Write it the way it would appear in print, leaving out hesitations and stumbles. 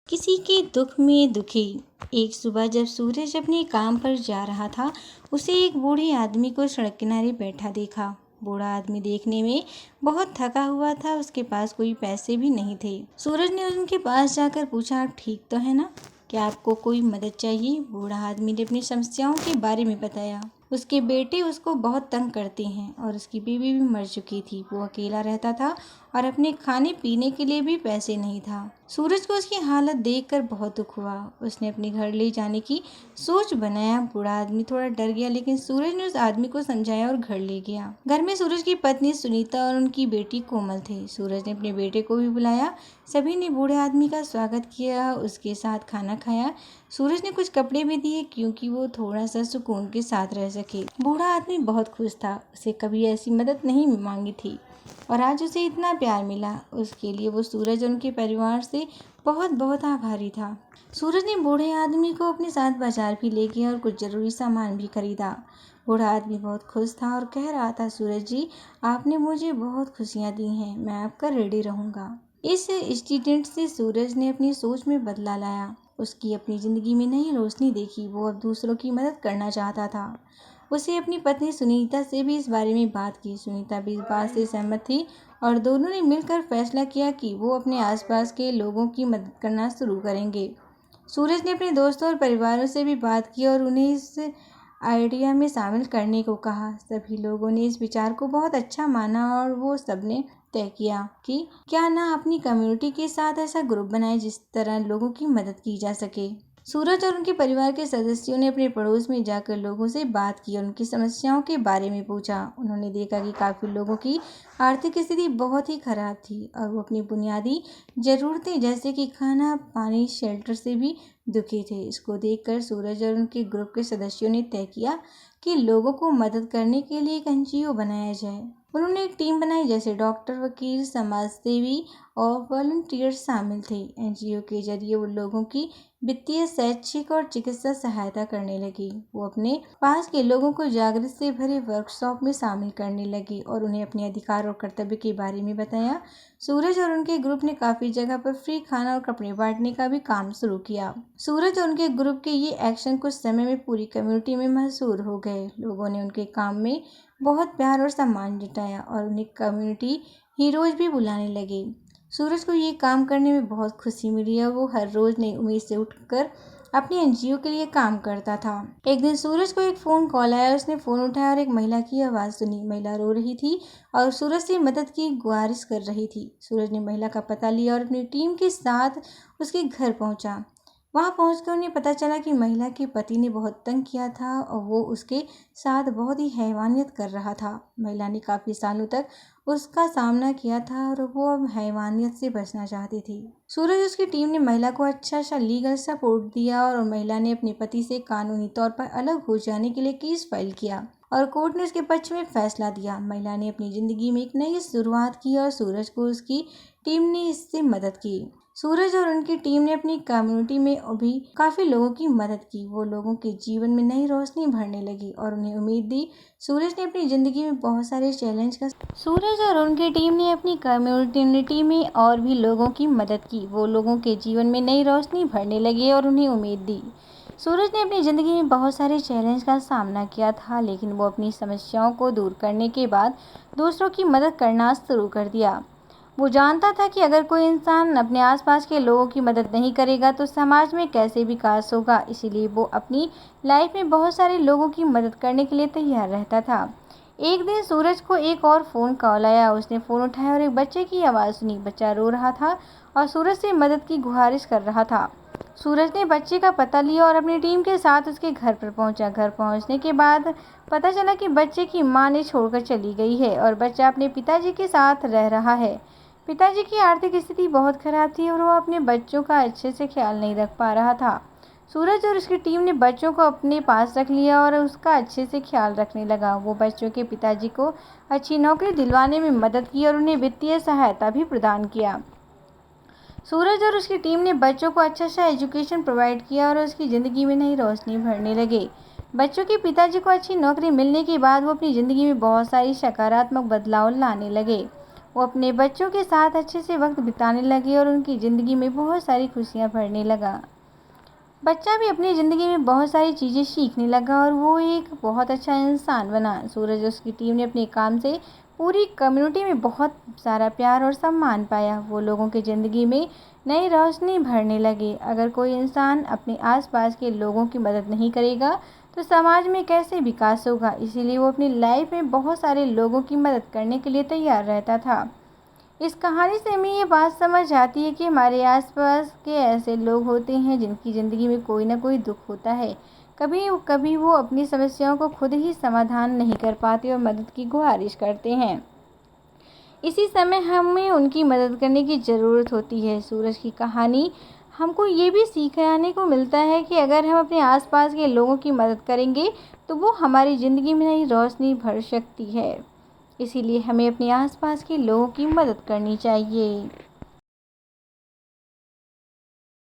किसी के दुख में दुखी। एक सुबह जब सूरज अपने काम पर जा रहा था, उसे एक बूढ़े आदमी को सड़क किनारे बैठा देखा। बूढ़ा आदमी देखने में बहुत थका हुआ था, उसके पास कोई पैसे भी नहीं थे। सूरज ने उनके पास जाकर पूछा, आप ठीक तो है ना? क्या आपको कोई मदद चाहिए? बूढ़ा आदमी ने अपनी समस्याओं के बारे में बताया। उसके बेटे उसको बहुत तंग करते हैं और उसकी बीवी भी मर चुकी थी। वो अकेला रहता था और अपने खाने पीने के लिए भी पैसे नहीं था। सूरज को उसकी हालत देखकर बहुत दुख हुआ। उसने अपने घर ले जाने की सोच बनाया। बूढ़ा आदमी थोड़ा डर गया, लेकिन सूरज ने उस आदमी को समझाया और घर ले गया। घर में सूरज की पत्नी सुनीता और उनकी बेटी कोमल थे। सूरज ने अपने बेटे को भी बुलाया। सभी ने बूढ़े आदमी का स्वागत किया, उसके साथ खाना खाया। सूरज ने कुछ कपड़े भी दिए क्योंकि वो थोड़ा सा सुकून के साथ रह सके। बूढ़ा आदमी बहुत खुश था, उसे कभी ऐसी मदद नहीं मांगी थी और आज उसे इतना प्यार मिला। उसके लिए वो सूरज और उनके परिवार से बहुत बहुत आभारी था। सूरज ने बूढ़े आदमी को अपने साथ बाजार भी ले गया और कुछ जरूरी सामान भी खरीदा। बूढ़ा आदमी बहुत खुश था और कह रहा था, सूरज जी, आपने मुझे बहुत खुशियाँ दी हैं, मैं आपका ऋणी रहूँगा। इस इंसिडेंट से सूरज ने अपनी सोच में बदलाव लाया। उसकी अपनी ज़िंदगी में नई रोशनी देखी। वो अब दूसरों की मदद करना चाहता था। उसे अपनी पत्नी सुनीता से भी इस बारे में बात की। सुनीता भी इस बात से सहमत थी और दोनों ने मिलकर फैसला किया कि वो अपने आसपास के लोगों की मदद करना शुरू करेंगे। सूरज ने अपने दोस्तों और परिवारों से भी बात की और उन्हें इस आइडिया में शामिल करने को कहा। सभी लोगों ने इस विचार को बहुत अच्छा माना और वो सबने तय किया कि क्या ना अपनी कम्युनिटी के साथ ऐसा ग्रुप बनाए जिस तरह लोगों की मदद की जा सके। सूरज और उनके परिवार के सदस्यों ने अपने पड़ोस में जाकर लोगों से बात की और उनकी समस्याओं के बारे में पूछा। उन्होंने देखा कि काफ़ी लोगों की आर्थिक स्थिति बहुत ही खराब थी और वो अपनी बुनियादी ज़रूरतें जैसे कि खाना, पानी, शेल्टर से भी दुखी थे। इसको देखकर सूरज और उनके ग्रुप के सदस्यों ने तय किया कि लोगों को मदद करने के लिए एक एनजीओ बनाया जाए। उन्होंने एक टीम बनाई जैसे डॉक्टर, वकील, समाजसेवी और वॉलंटियर्स शामिल थे। एनजीओ के जरिए वो लोगों की वित्तीय, शैक्षिक और चिकित्सा सहायता करने लगी। वो अपने पास के लोगों को जागृति से भरे वर्कशॉप में शामिल करने लगी और उन्हें अपने अधिकार और कर्तव्य के बारे में बताया। सूरज और उनके ग्रुप ने काफ़ी जगह पर फ्री खाना और कपड़े बांटने का भी काम शुरू किया। सूरज और उनके ग्रुप के ये एक्शन कुछ समय में पूरी कम्युनिटी में मशहूर हो गए। लोगों ने उनके काम में बहुत प्यार और सम्मान जताया और उन्हें कम्युनिटी हीरोज भी बुलाने लगे। सूरज को ये काम करने में बहुत खुशी मिली और वो हर रोज़ नई उम्मीद से उठकर अपने एनजीओ के लिए काम करता था। एक दिन सूरज को एक फ़ोन कॉल आया। उसने फ़ोन उठाया और एक महिला की आवाज़ सुनी। महिला रो रही थी और सूरज से मदद की गुजारिश कर रही थी। सूरज ने महिला का पता लिया और अपनी टीम के साथ उसके घर पहुंचा। वहां पहुंचकर उन्हें पता चला कि महिला के पति ने बहुत तंग किया था और वो उसके साथ बहुत ही हैवानियत कर रहा था। महिला ने काफ़ी सालों तक उसका सामना किया था और वो अब हैवानियत से बचना चाहती थी। सूरज और उसकी टीम ने महिला को अच्छा सा लीगल सपोर्ट दिया और महिला ने अपने पति से कानूनी तौर पर अलग हो जाने के लिए केस फाइल किया और कोर्ट ने उसके पक्ष में फैसला दिया। महिला ने अपनी ज़िंदगी में एक नई शुरुआत की और सूरज को उसकी टीम ने इससे मदद की। सूरज और उनकी टीम ने अपनी कम्युनिटी में भी काफ़ी लोगों की मदद की। वो लोगों के जीवन में नई रोशनी भरने लगी और उन्हें उम्मीद दी। सूरज ने अपनी ज़िंदगी में बहुत सारे चैलेंज का सूरज और उनकी टीम ने अपनी कम्युनिटी में और भी लोगों की मदद की। वो लोगों के जीवन में नई रोशनी भरने लगे और उन्हें उम्मीद दी। सूरज ने अपनी ज़िंदगी में बहुत सारे चैलेंज का सामना किया था, लेकिन वो अपनी समस्याओं को दूर करने के बाद दूसरों की मदद करना शुरू कर दिया। वो जानता था कि अगर कोई इंसान अपने आसपास के लोगों की मदद नहीं करेगा तो समाज में कैसे विकास होगा। इसीलिए वो अपनी लाइफ में बहुत सारे लोगों की मदद करने के लिए तैयार रहता था। एक दिन सूरज को एक और फ़ोन कॉल आया। उसने फ़ोन उठाया और एक बच्चे की आवाज़ सुनी। बच्चा रो रहा था और सूरज से मदद की गुहारिश कर रहा था। सूरज ने बच्चे का पता लिया और अपनी टीम के साथ उसके घर पर पहुंचा। घर पहुंचने के बाद पता चला कि बच्चे की मां ने छोड़कर चली गई है और बच्चा अपने पिताजी के साथ रह रहा है। पिताजी की आर्थिक स्थिति बहुत खराब थी और वो अपने बच्चों का अच्छे से ख्याल नहीं रख पा रहा था। सूरज और उसकी टीम ने बच्चों को अपने पास रख लिया और उसका अच्छे से ख्याल रखने लगा। वो बच्चों के पिताजी को अच्छी नौकरी दिलवाने में मदद की और उन्हें वित्तीय सहायता भी प्रदान किया। सूरज और उसकी टीम ने बच्चों को अच्छा सा एजुकेशन प्रोवाइड किया और उसकी ज़िंदगी में नई रोशनी भरने लगे। बच्चों के पिताजी को अच्छी नौकरी मिलने के बाद वो अपनी ज़िंदगी में बहुत सारी सकारात्मक बदलाव लाने लगे। वो अपने बच्चों के साथ अच्छे से वक्त बिताने लगे और उनकी ज़िंदगी में बहुत सारी खुशियाँ भरने लगा। बच्चा भी अपनी ज़िंदगी में बहुत सारी चीज़ें सीखने लगा और वो एक बहुत अच्छा इंसान बना। सूरज और उसकी टीम ने अपने काम से पूरी कम्युनिटी में बहुत सारा प्यार और सम्मान पाया। वो लोगों की ज़िंदगी में नई रोशनी भरने लगे। अगर कोई इंसान अपने आसपास के लोगों की मदद नहीं करेगा तो समाज में कैसे विकास होगा। इसीलिए वो अपनी लाइफ में बहुत सारे लोगों की मदद करने के लिए तैयार रहता था। इस कहानी से हमें ये बात समझ आती है कि हमारे आसपास के ऐसे लोग होते हैं जिनकी ज़िंदगी में कोई ना कोई दुख होता है। कभी कभी वो अपनी समस्याओं को खुद ही समाधान नहीं कर पाते और मदद की गुहारिश करते हैं। इसी समय हमें उनकी मदद करने की ज़रूरत होती है। सूरज की कहानी हमको ये भी सिखाने को मिलता है कि अगर हम अपने आसपास के लोगों की मदद करेंगे तो वो हमारी ज़िंदगी में नई रोशनी भर सकती है। इसीलिए हमें अपने आसपास के लोगों की मदद करनी चाहिए।